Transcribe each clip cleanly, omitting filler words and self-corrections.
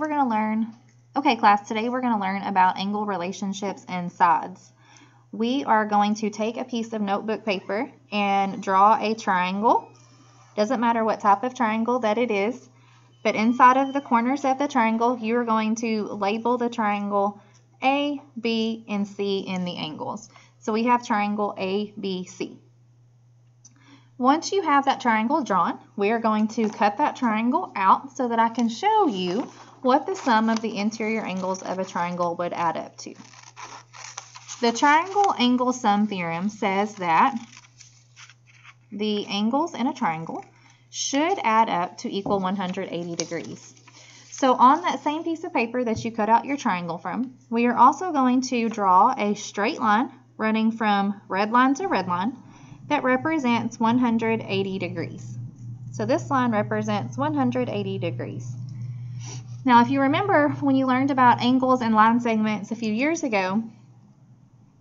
we're going to learn, okay class, today we're going to learn about angle relationships and sides. We are going to take a piece of notebook paper and draw a triangle. Doesn't matter what type of triangle that it is, but inside of the corners of the triangle, you are going to label the triangle A, B, and C in the angles. So we have triangle A, B, C. Once you have that triangle drawn, we are going to cut that triangle out so that I can show you what the sum of the interior angles of a triangle would add up to. The triangle angle sum theorem says that the angles in a triangle should add up to equal 180 degrees. So on that same piece of paper that you cut out your triangle from, we are also going to draw a straight line running from red line to red line that represents 180 degrees. So this line represents 180 degrees. Now, if you remember when you learned about angles and line segments a few years ago,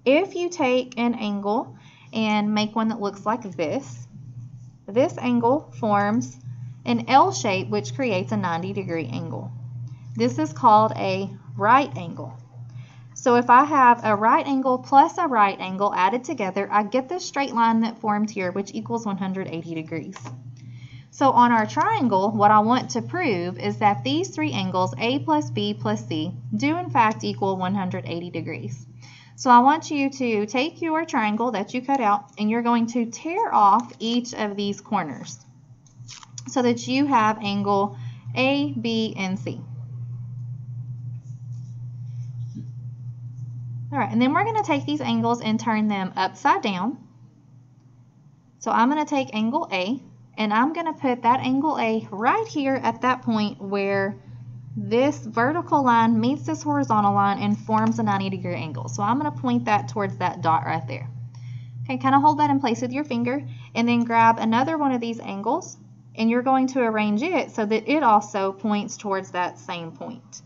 if you take an angle and make one that looks like this angle forms an L shape which creates a 90-degree angle. This is called a right angle. So if I have a right angle plus a right angle added together, I get this straight line that formed here, which equals 180 degrees. So on our triangle, what I want to prove is that these three angles, A plus B plus C, do in fact equal 180 degrees. So I want you to take your triangle that you cut out and you're going to tear off each of these corners so that you have angle A, B, and C. All right, and then we're going to take these angles and turn them upside down. So I'm going to take angle A, and I'm going to put that angle A right here at that point where this vertical line meets this horizontal line and forms a 90-degree angle. So I'm going to point that towards that dot right there. Okay, kind of hold that in place with your finger, and then grab another one of these angles, and you're going to arrange it so that it also points towards that same point.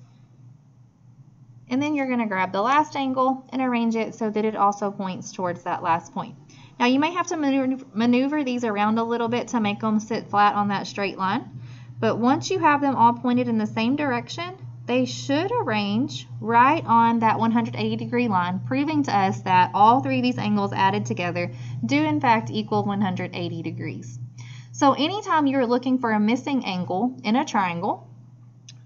And then you're going to grab the last angle and arrange it so that it also points towards that last point. Now you may have to maneuver these around a little bit to make them sit flat on that straight line, but once you have them all pointed in the same direction, they should arrange right on that 180-degree line, proving to us that all three of these angles added together do in fact equal 180 degrees. So anytime you're looking for a missing angle in a triangle,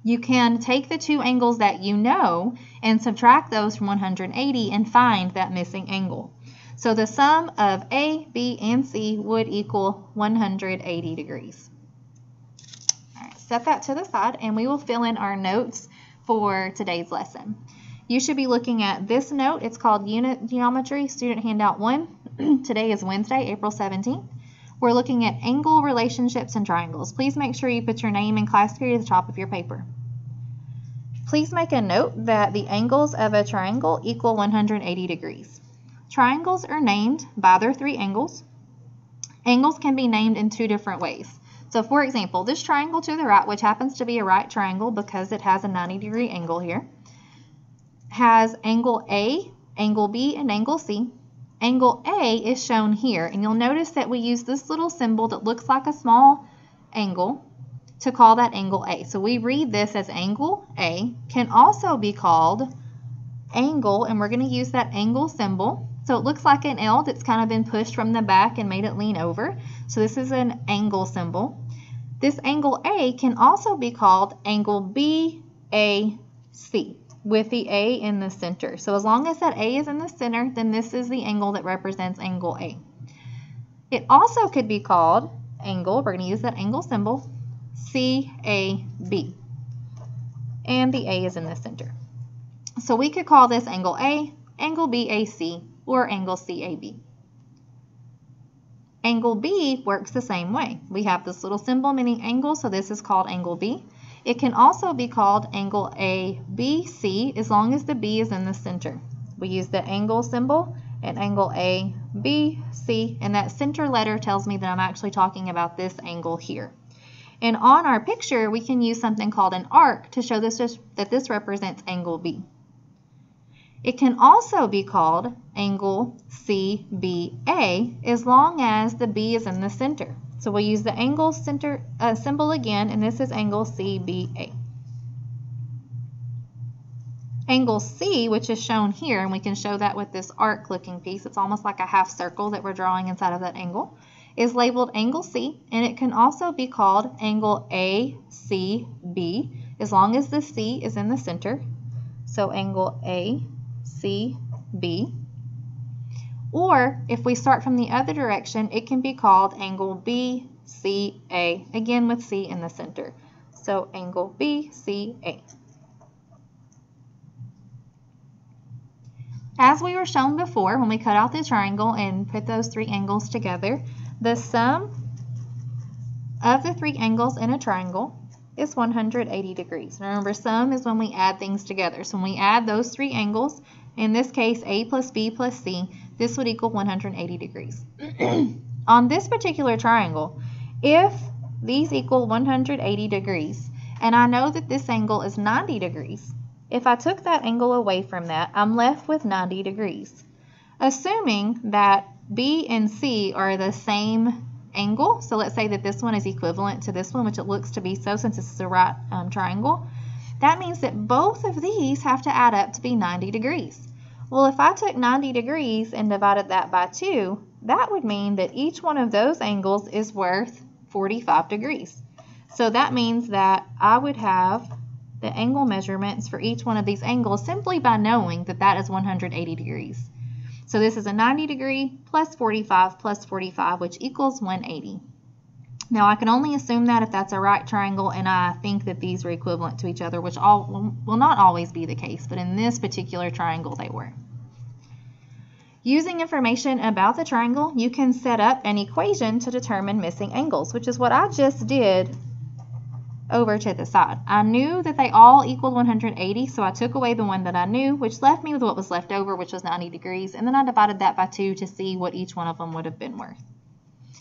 you can take the two angles that you know and subtract those from 180 and find that missing angle. So the sum of A, B, and C would equal 180 degrees. All right, set that to the side and we will fill in our notes for today's lesson. You should be looking at this note. It's called Unit Geometry, Student Handout 1. Today is Wednesday, April 17th. We're looking at angle relationships and triangles. Please make sure you put your name and class period at the top of your paper. Please make a note that the angles of a triangle equal 180 degrees. Triangles are named by their three angles. Angles can be named in two different ways. So for example, this triangle to the right, which happens to be a right triangle because it has a 90-degree angle here, has angle A, angle B, and angle C. Angle A is shown here, and you'll notice that we use this little symbol that looks like a small angle to call that angle A. So we read this as angle A, can also be called angle, and we're going to use that angle symbol. So it looks like an L that's kind of been pushed from the back and made it lean over. So this is an angle symbol. This angle A can also be called angle BAC, with the A in the center. So as long as that A is in the center, then this is the angle that represents angle A. It also could be called angle, we're going to use that angle symbol, CAB. And the A is in the center. So we could call this angle A, angle BAC, or angle CAB. Angle B works the same way. We have this little symbol meaning angle, so this is called angle B. It can also be called angle ABC as long as the B is in the center. We use the angle symbol and angle ABC, and that center letter tells me that I'm actually talking about this angle here. And on our picture, we can use something called an arc to show that this represents angle B. It can also be called angle CBA as long as the B is in the center. So we'll use the angle center symbol again, and this is angle CBA. Angle C, which is shown here, and we can show that with this arc looking piece, it's almost like a half circle that we're drawing inside of that angle, is labeled angle C, and it can also be called angle ACB, as long as the C is in the center. So angle ACB. Or if we start from the other direction, it can be called angle BCA, again with C in the center. So angle BCA. As we were shown before, when we cut out the triangle and put those three angles together, the sum of the three angles in a triangle is 180 degrees. Remember, sum is when we add things together. So when we add those three angles, in this case, A plus B plus C, this would equal 180 degrees. On this particular triangle, if these equal 180 degrees, and I know that this angle is 90 degrees, if I took that angle away from that, I'm left with 90 degrees. Assuming that B and C are the same angle, so let's say that this one is equivalent to this one, which it looks to be so since this is a right triangle, that means that both of these have to add up to be 90 degrees. Well, if I took 90 degrees and divided that by 2, that would mean that each one of those angles is worth 45 degrees. So that means that I would have the angle measurements for each one of these angles simply by knowing that that is 180 degrees. So this is a 90 degree plus 45, which equals 180. Now I can only assume that if that's a right triangle and I think that these are equivalent to each other, which will not always be the case, but in this particular triangle they were. Using information about the triangle, you can set up an equation to determine missing angles, which is what I just did over to the side. I knew that they all equaled 180, so I took away the one that I knew, which left me with what was left over, which was 90 degrees, and then I divided that by 2 to see what each one of them would have been worth.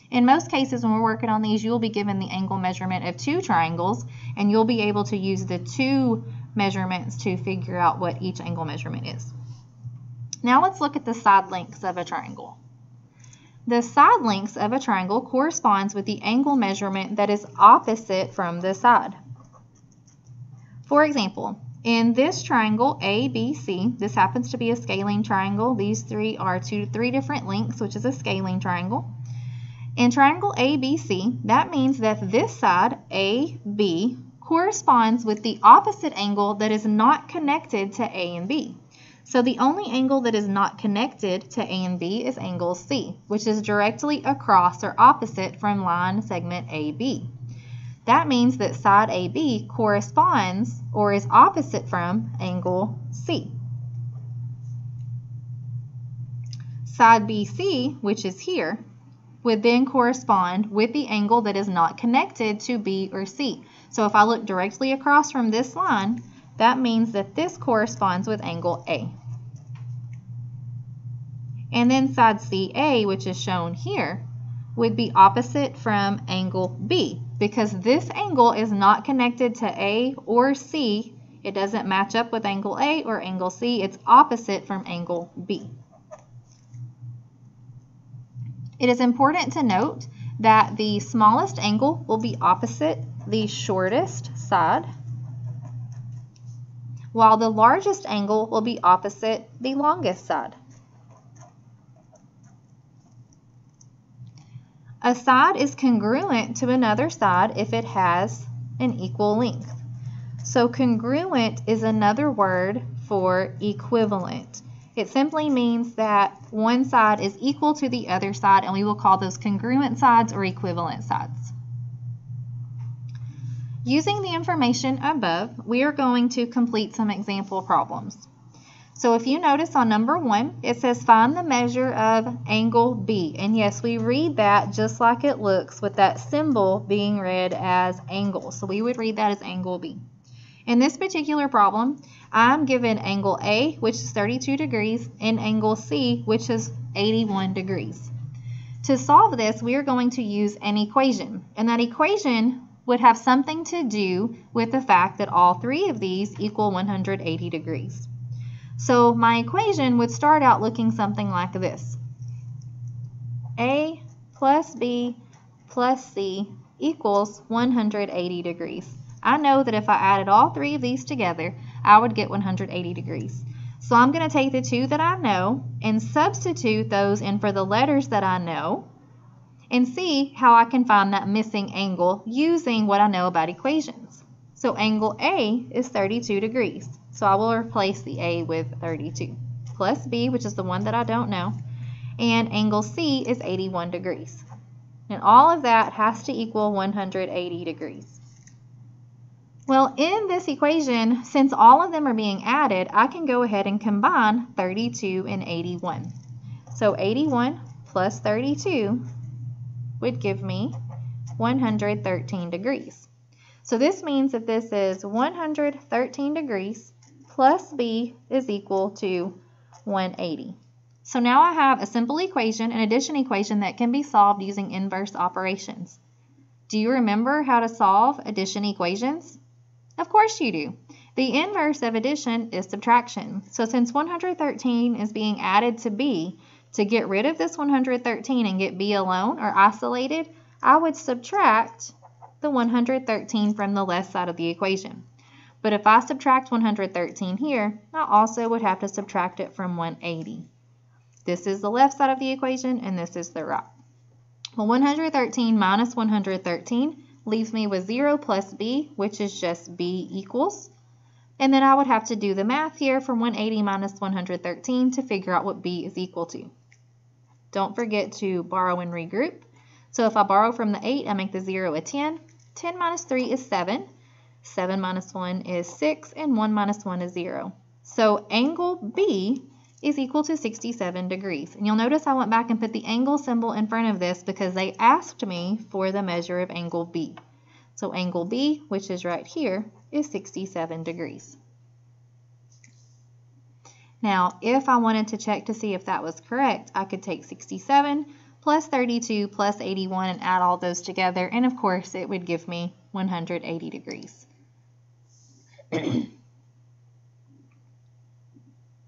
In most cases, when we're working on these, you'll be given the angle measurement of 2 triangles, and you'll be able to use the 2 measurements to figure out what each angle measurement is. Now let's look at the side lengths of a triangle. The side lengths of a triangle corresponds with the angle measurement that is opposite from the side. For example, in this triangle ABC, this happens to be a scalene triangle. These three are 3 different lengths, which is a scalene triangle. In triangle ABC, that means that this side, AB, corresponds with the opposite angle that is not connected to A and B. So the only angle that is not connected to A and B is angle C, which is directly across or opposite from line segment AB. That means that side AB corresponds or is opposite from angle C. Side BC, which is here, would then correspond with the angle that is not connected to B or C. So if I look directly across from this line, that means that this corresponds with angle A. And then side CA, which is shown here, would be opposite from angle B, because this angle is not connected to A or C. It doesn't match up with angle A or angle C. It's opposite from angle B. It is important to note that the smallest angle will be opposite the shortest side, while the largest angle will be opposite the longest side. A side is congruent to another side if it has an equal length. So congruent is another word for equivalent. It simply means that one side is equal to the other side, and we will call those congruent sides or equivalent sides. Using the information above, we are going to complete some example problems. So if you notice on number 1, it says find the measure of angle B. And yes, we read that just like it looks with that symbol being read as angle. So we would read that as angle B. In this particular problem, I'm given angle A, which is 32 degrees, and angle C, which is 81 degrees. To solve this, we are going to use an equation. And that equation would have something to do with the fact that all 3 of these equal 180 degrees. So my equation would start out looking something like this. A plus B plus C equals 180 degrees. I know that if I added all three of these together, I would get 180 degrees. So I'm going to take the two that I know and substitute those in for the letters that I know and see how I can find that missing angle using what I know about equations. So angle A is 32 degrees. So I will replace the A with 32 plus B, which is the one that I don't know, and angle C is 81 degrees. And all of that has to equal 180 degrees. Well, in this equation, since all of them are being added, I can go ahead and combine 32 and 81. So 81 plus 32 would give me 113 degrees. So this means that this is 113 degrees plus B is equal to 180. So now I have a simple equation, an addition equation that can be solved using inverse operations. Do you remember how to solve addition equations? Of course you do. The inverse of addition is subtraction. So since 113 is being added to B, to get rid of this 113 and get B alone or isolated, I would subtract the 113 from the left side of the equation. But if I subtract 113 here, I also would have to subtract it from 180. This is the left side of the equation and this is the right. Well, 113 minus 113 leaves me with 0 plus B, which is just B equals. And then I would have to do the math here from 180 minus 113 to figure out what B is equal to. Don't forget to borrow and regroup. So if I borrow from the 8, I make the 0 a 10. 10 minus 3 is 7. 7 minus 1 is 6, and 1 minus 1 is 0. So angle B is equal to 67 degrees. And you'll notice I went back and put the angle symbol in front of this because they asked me for the measure of angle B. So angle B, which is right here, is 67 degrees. Now, if I wanted to check to see if that was correct, I could take 67 plus 32 plus 81 and add all those together, and of course it would give me 180 degrees.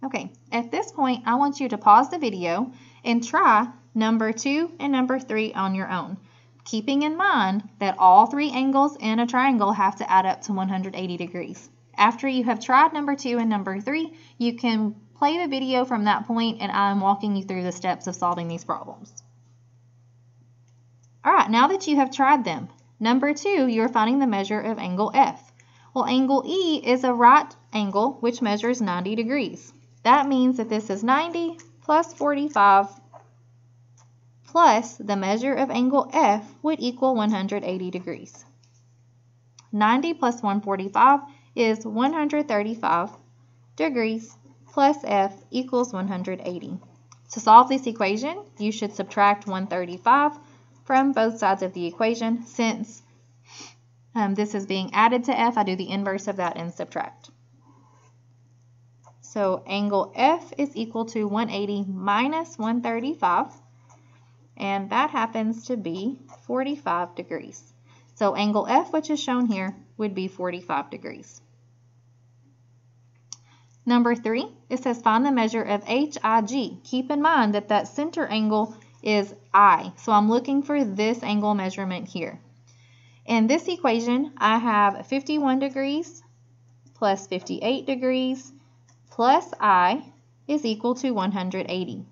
Okay, at this point, I want you to pause the video and try number 2 and number 3 on your own, keeping in mind that all three angles in a triangle have to add up to 180 degrees. After you have tried number 2 and number 3, you can play the video from that point and I'm walking you through the steps of solving these problems. All right, now that you have tried them, number 2, you're finding the measure of angle F. Well, angle E is a right angle which measures 90 degrees. That means that this is 90 plus 45 plus the measure of angle F would equal 180 degrees. 90 plus 145 is 135 degrees plus F equals 180. To solve this equation, you should subtract 135 from both sides of the equation. Since this is being added to F, I do the inverse of that and subtract. So angle F is equal to 180 minus 135, and that happens to be 45 degrees. So angle F, which is shown here, would be 45 degrees. Number 3, it says find the measure of HIG. Keep in mind that that center angle is I, so I'm looking for this angle measurement here. In this equation, I have 51 degrees plus 58 degrees plus I is equal to 180.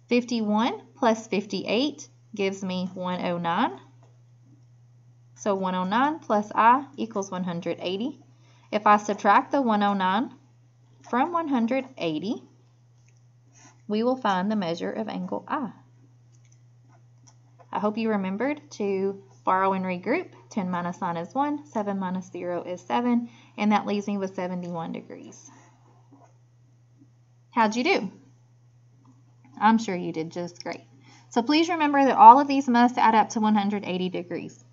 51 plus 58 gives me 109. So 109 plus I equals 180. If I subtract the 109 from 180, we will find the measure of angle I. I hope you remembered to borrow and regroup. 10 minus 9 is 1, 7 minus 0 is 7, and that leaves me with 71 degrees. How'd you do? I'm sure you did just great. So please remember that all of these must add up to 180 degrees.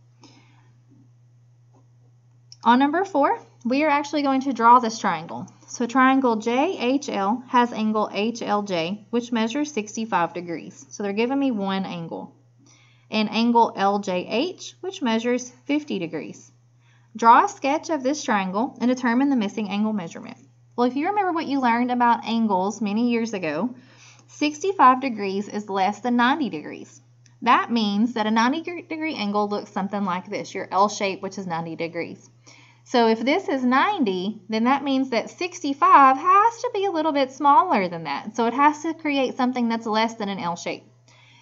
On number 4, we are actually going to draw this triangle. So triangle JHL has angle HLJ, which measures 65 degrees. So they're giving me one angle. And angle LJH, which measures 50 degrees. Draw a sketch of this triangle and determine the missing angle measurement. Well, if you remember what you learned about angles many years ago, 65 degrees is less than 90 degrees. that means that a 90-degree angle looks something like this, your L shape, which is 90 degrees. So if this is 90, then that means that 65 has to be a little bit smaller than that. So it has to create something that's less than an L shape.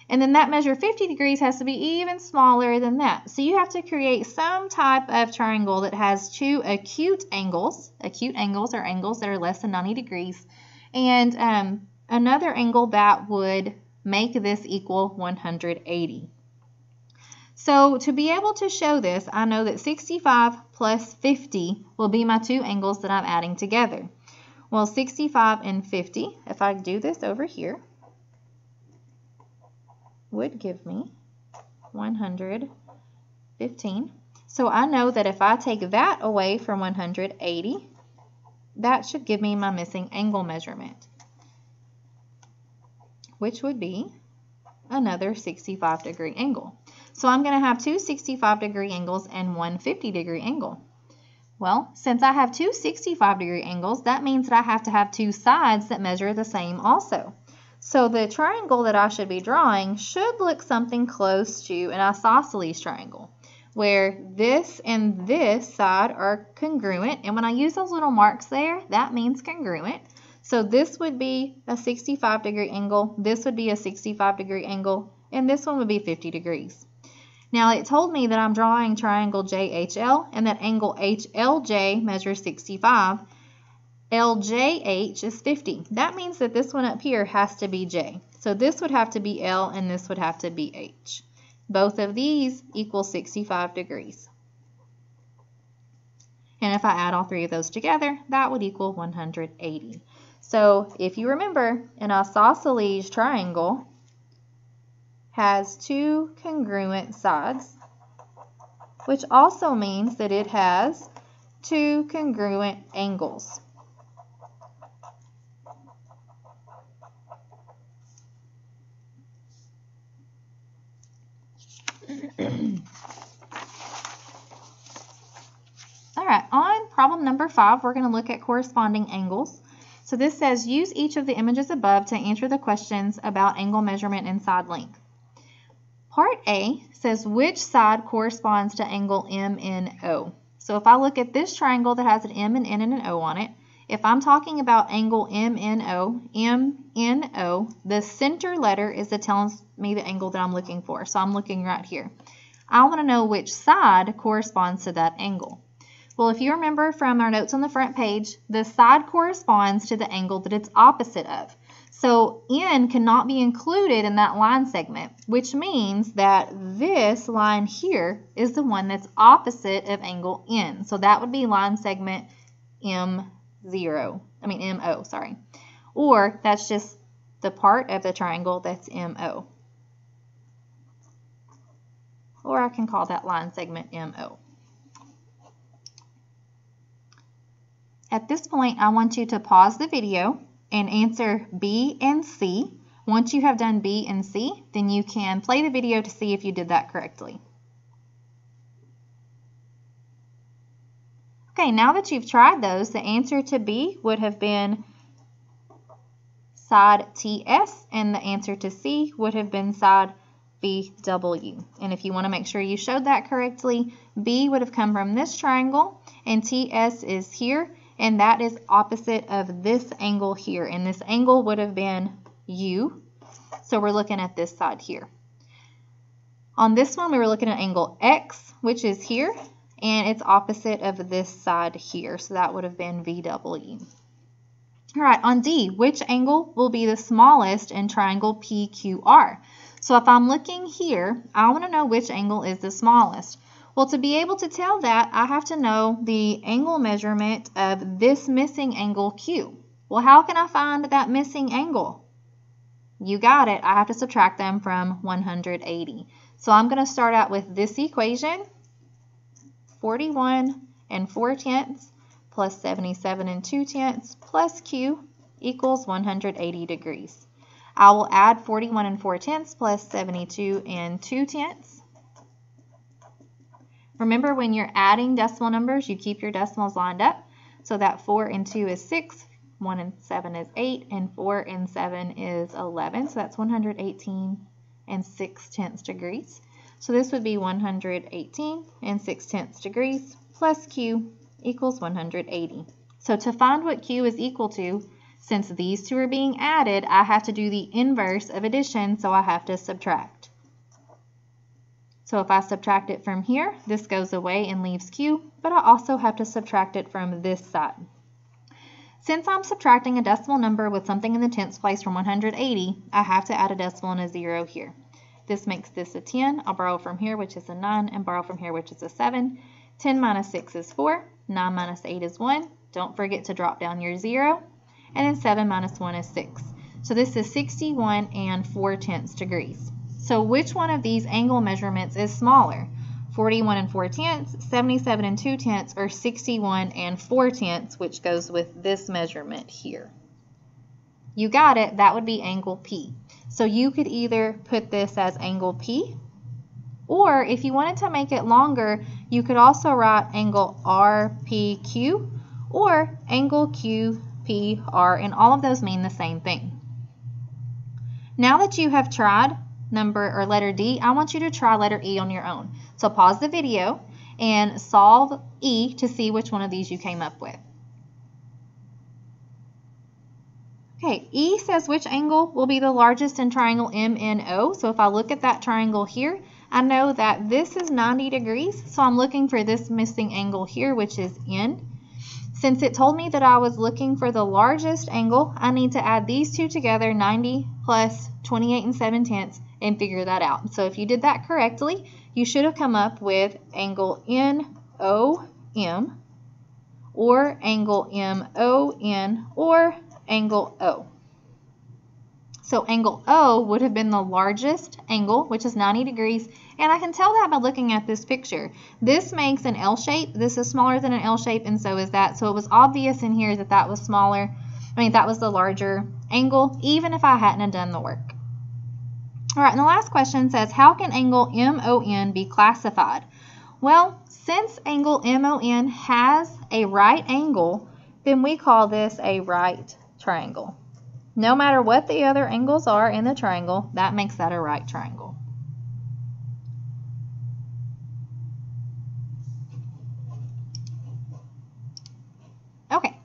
And then that measure 50 degrees has to be even smaller than that. So you have to create some type of triangle that has two acute angles. Acute angles are angles that are less than 90 degrees. And another angle that would make this equal 180. So to be able to show this, I know that 65 plus 50 will be my two angles that I'm adding together. Well, 65 and 50, if I do this over here, would give me 115. So I know that if I take that away from 180, that should give me my missing angle measurement, which would be another 65-degree angle. So I'm going to have two 65-degree angles and one 50-degree angle. Well, since I have two 65-degree angles, that means that I have to have two sides that measure the same also. So the triangle that I should be drawing should look something close to an isosceles triangle, where this and this side are congruent. And when I use those little marks there, that means congruent. So this would be a 65-degree angle, this would be a 65-degree angle, and this one would be 50 degrees. Now it told me that I'm drawing triangle JHL and that angle HLJ measures 65. LJH is 50. That means that this one up here has to be J. So this would have to be L and this would have to be H. Both of these equal 65 degrees. And if I add all three of those together, that would equal 180. So if you remember, an isosceles triangle has two congruent sides, which also means that it has two congruent angles. All right, on problem number 5, we're going to look at corresponding angles. So this says, use each of the images above to answer the questions about angle measurement and side length. Part A says, which side corresponds to angle MNO? So if I look at this triangle that has an M, an N, and an O on it, if I'm talking about angle MNO, the center letter is telling me the angle that I'm looking for. So I'm looking right here. I want to know which side corresponds to that angle. Well, if you remember from our notes on the front page, the side corresponds to the angle that it's opposite of. So N cannot be included in that line segment, which means that this line here is the one that's opposite of angle N. So that would be line segment MO, sorry. Or that's just the part of the triangle that's MO. Or I can call that line segment MO. At this point, I want you to pause the video and answer B and C. Once you have done B and C, then you can play the video to see if you did that correctly. Okay, now that you've tried those, the answer to B would have been side TS, and the answer to C would have been side BW. And if you want to make sure you showed that correctly, B would have come from this triangle, and TS is here, and that is opposite of this angle here. And this angle would have been U. So we're looking at this side here. On this one, we were looking at angle X, which is here, and it's opposite of this side here. So that would have been VW. All right, on D, which angle will be the smallest in triangle PQR? So if I'm looking here, I want to know which angle is the smallest. Well, to be able to tell that, I have to know the angle measurement of this missing angle Q. Well, how can I find that missing angle? You got it. I have to subtract them from 180. So I'm going to start out with this equation, 41 4/10 plus 77 2/10 plus Q equals 180 degrees. I will add 41 4/10 plus 72 2/10. Remember, when you're adding decimal numbers, you keep your decimals lined up. So that 4 and 2 is 6, 1 and 7 is 8, and 4 and 7 is 11. So that's 118 and 6/10 degrees. So this would be 118 and 6/10 degrees plus Q equals 180. So to find what Q is equal to, since these two are being added, I have to do the inverse of addition, so I have to subtract. So if I subtract it from here, this goes away and leaves Q, but I also have to subtract it from this side. Since I'm subtracting a decimal number with something in the tens place from 180, I have to add a decimal and a 0 here. This makes this a 10. I'll borrow from here, which is a 9, and borrow from here, which is a 7. 10 minus 6 is 4. 9 minus 8 is 1. Don't forget to drop down your 0. And then 7 minus 1 is 6. So this is 61 and 4/10 degrees. So which one of these angle measurements is smaller? 41 and 4/10, 77 and 2/10, or 61 and 4/10, which goes with this measurement here. You got it. That would be angle P. So you could either put this as angle P, or if you wanted to make it longer, you could also write angle RPQ or angle QPR, and all of those mean the same thing. Now that you have tried letter D, I want you to try letter E on your own. So pause the video and solve E to see which one of these you came up with. Okay, E says which angle will be the largest in triangle MNO. So if I look at that triangle here, I know that this is 90 degrees. So I'm looking for this missing angle here, which is N. Since it told me that I was looking for the largest angle, I need to add these two together, 90 plus 28 and 7/10, and figure that out. So if you did that correctly, you should have come up with angle NOM, or angle MON, or angle O. So angle O would have been the largest angle, which is 90 degrees, and I can tell that by looking at this picture. This makes an L shape. This is smaller than an L shape, and so is that. So it was obvious in here that that was smaller. That was the larger angle, even if I hadn't done the work. All right, and the last question says, how can angle MON be classified? Well, since angle MON has a right angle, then we call this a right triangle. No matter what the other angles are in the triangle, that makes that a right triangle. Okay,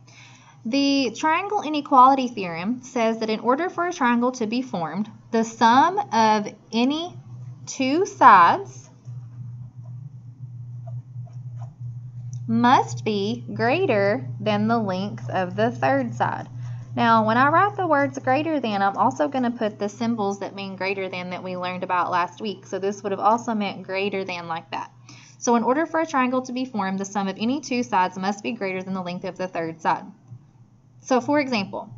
the triangle inequality theorem says that in order for a triangle to be formed, the sum of any two sides must be greater than the length of the third side. Now, when I write the words greater than, I'm also going to put the symbols that mean greater than that we learned about last week. So this would have also meant greater than like that. So in order for a triangle to be formed, the sum of any two sides must be greater than the length of the third side. So for example,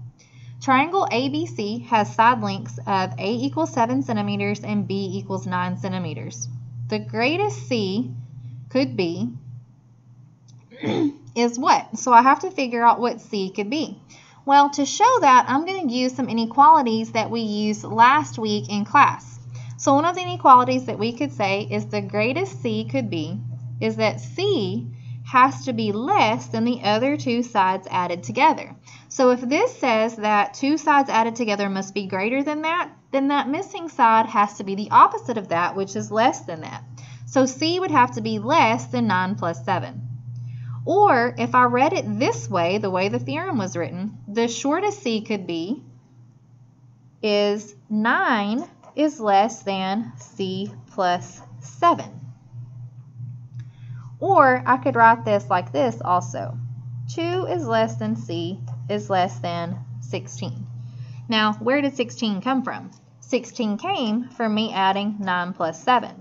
triangle ABC has side lengths of A equals 7 centimeters and B equals 9 centimeters. The greatest C could be is what? So I have to figure out what C could be. Well, to show that, I'm going to use some inequalities that we used last week in class. So one of the inequalities that we could say is the greatest C could be is that C has to be less than the other two sides added together. So if this says that two sides added together must be greater than that, then that missing side has to be the opposite of that, which is less than that. So C would have to be less than 9 plus 7. Or if I read it this way, the way the theorem was written, the shortest C could be is 9 is less than C plus 7. Or I could write this like this also. 2 is less than C is less than 16. Now, where did 16 come from? 16 came from me adding 9 plus 7.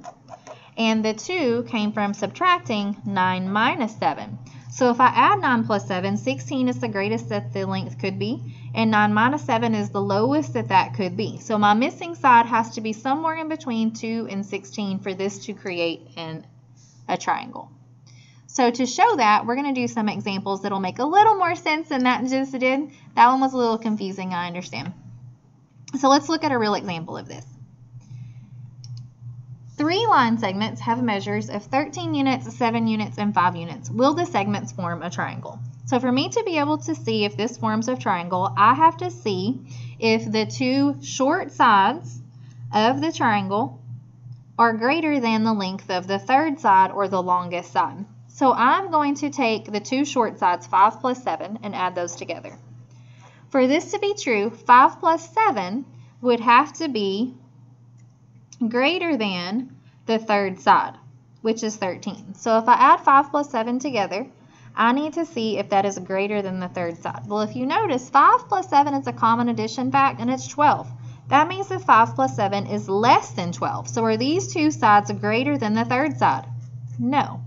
And the 2 came from subtracting 9 minus 7. So if I add 9 plus 7, 16 is the greatest that the length could be, and 9 minus 7 is the lowest that that could be. So my missing side has to be somewhere in between 2 and 16 for this to create a triangle. So to show that, we're going to do some examples that will make a little more sense than that just did. That one was a little confusing, I understand. So let's look at a real example of this. 3 line segments have measures of 13 units, 7 units, and 5 units. Will the segments form a triangle? So for me to be able to see if this forms a triangle, I have to see if the two short sides of the triangle are greater than the length of the third side or the longest side. So I'm going to take the two short sides, 5 plus 7, and add those together. For this to be true, 5 plus 7 would have to be greater than the third side, which is 13. So if I add 5 plus 7 together, I need to see if that is greater than the third side. Well, if you notice, 5 plus 7 is a common addition fact, and it's 12. That means that 5 plus 7 is less than 12. So are these two sides greater than the third side? No.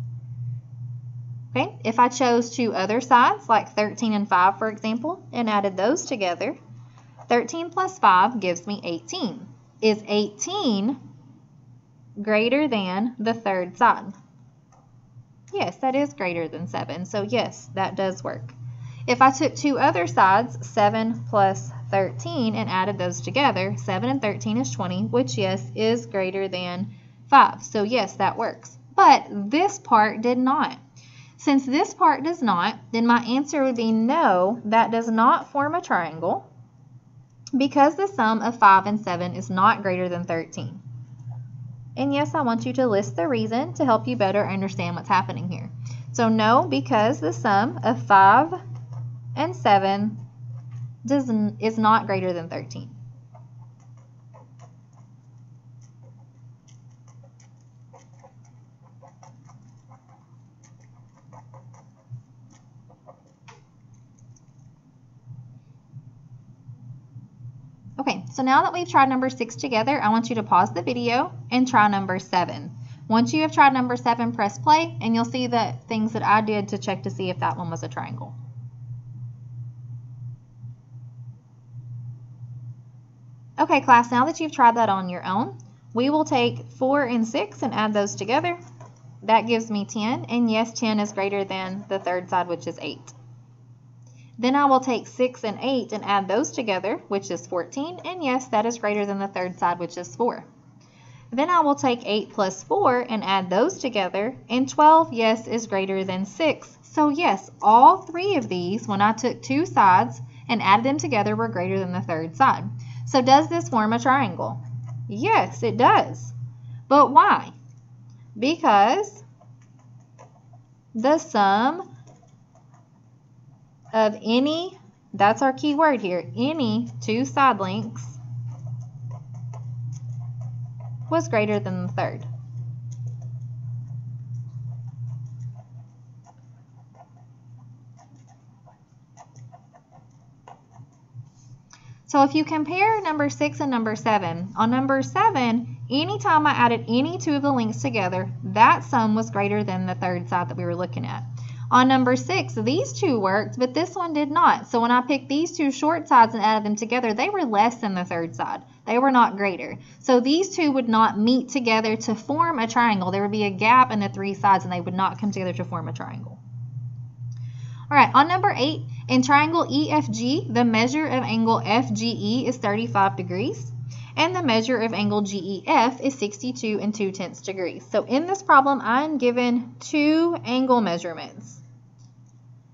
Okay, if I chose two other sides, like 13 and 5, for example, and added those together, 13 plus 5 gives me 18. Is 18 greater than the third side? Yes, that is greater than 7. So yes, that does work. If I took two other sides, 7 plus 13, and added those together, 7 and 13 is 20, which yes, is greater than 5. So yes, that works. But this part did not. Since this part does not, then my answer would be no, that does not form a triangle because the sum of 5 and 7 is not greater than 13. And yes, I want you to list the reason to help you better understand what's happening here. So no, because the sum of 5 and 7 is not greater than 13. Okay, so now that we've tried number 6 together, I want you to pause the video and try number 7. Once you have tried number 7, press play, and you'll see the things that I did to check to see if that one was a triangle. Okay, class, now that you've tried that on your own, we will take 4 and 6 and add those together. That gives me 10, and yes, 10 is greater than the third side, which is 8. Then I will take 6 and 8 and add those together, which is 14, and yes, that is greater than the third side, which is 4. Then I will take 8 plus 4 and add those together, and 12, yes, is greater than 6. So yes, all three of these, when I took two sides and added them together, were greater than the third side. So does this form a triangle? Yes, it does. But why? Because the sum of any, that's our key word here, any two side lengths was greater than the third. So if you compare number 6 and number 7, on number 7, anytime I added any two of the lengths together, that sum was greater than the third side that we were looking at. On number 6, these two worked, but this one did not. So when I picked these two short sides and added them together, they were less than the third side. They were not greater. So these two would not meet together to form a triangle. There would be a gap in the three sides, and they would not come together to form a triangle. All right, on number 8, in triangle EFG, the measure of angle FGE is 35 degrees, and the measure of angle GEF is 62 2/10 degrees. So in this problem, I'm given two angle measurements.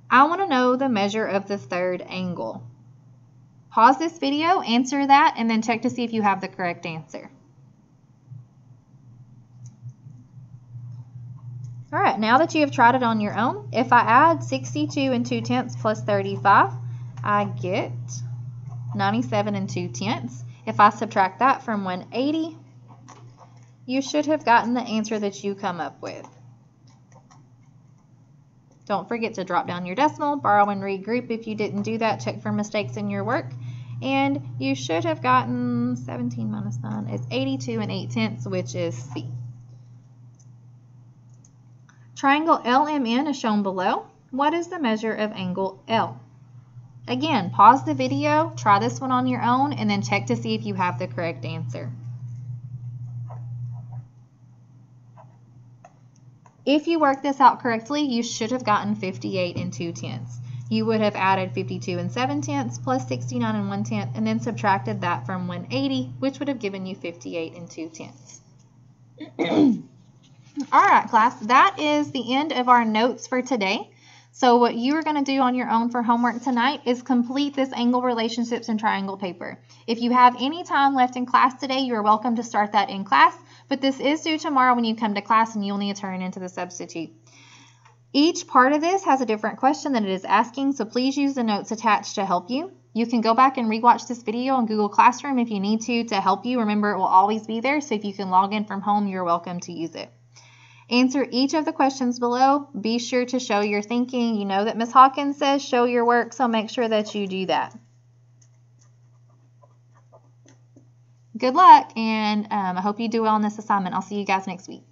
I want to know the measure of the third angle. Pause this video, answer that, and then check to see if you have the correct answer. All right, now that you have tried it on your own, if I add 62 2/10 plus 35, I get 97 2/10. If I subtract that from 180, you should have gotten the answer that you come up with. Don't forget to drop down your decimal, borrow and regroup if you didn't do that, check for mistakes in your work, and you should have gotten 17 minus 9 is 82 8/10, which is C. Triangle LMN is shown below. What is the measure of angle L? Again, pause the video, try this one on your own, and then check to see if you have the correct answer. If you work this out correctly, you should have gotten 58 2/10. You would have added 52 7/10 plus 69 1/10, and then subtracted that from 180, which would have given you 58 2/10. All right, class, that is the end of our notes for today. So what you are going to do on your own for homework tonight is complete this angle relationships and triangle paper. If you have any time left in class today, you're welcome to start that in class, but this is due tomorrow when you come to class and you'll need to turn into the substitute. Each part of this has a different question that it is asking, so please use the notes attached to help you. You can go back and rewatch this video on Google Classroom if you need to help you. Remember, it will always be there, so if you can log in from home, you're welcome to use it. Answer each of the questions below. Be sure to show your thinking. You know that Ms. Hawkins says show your work, so make sure that you do that. Good luck, and I hope you do well on this assignment. I'll see you guys next week.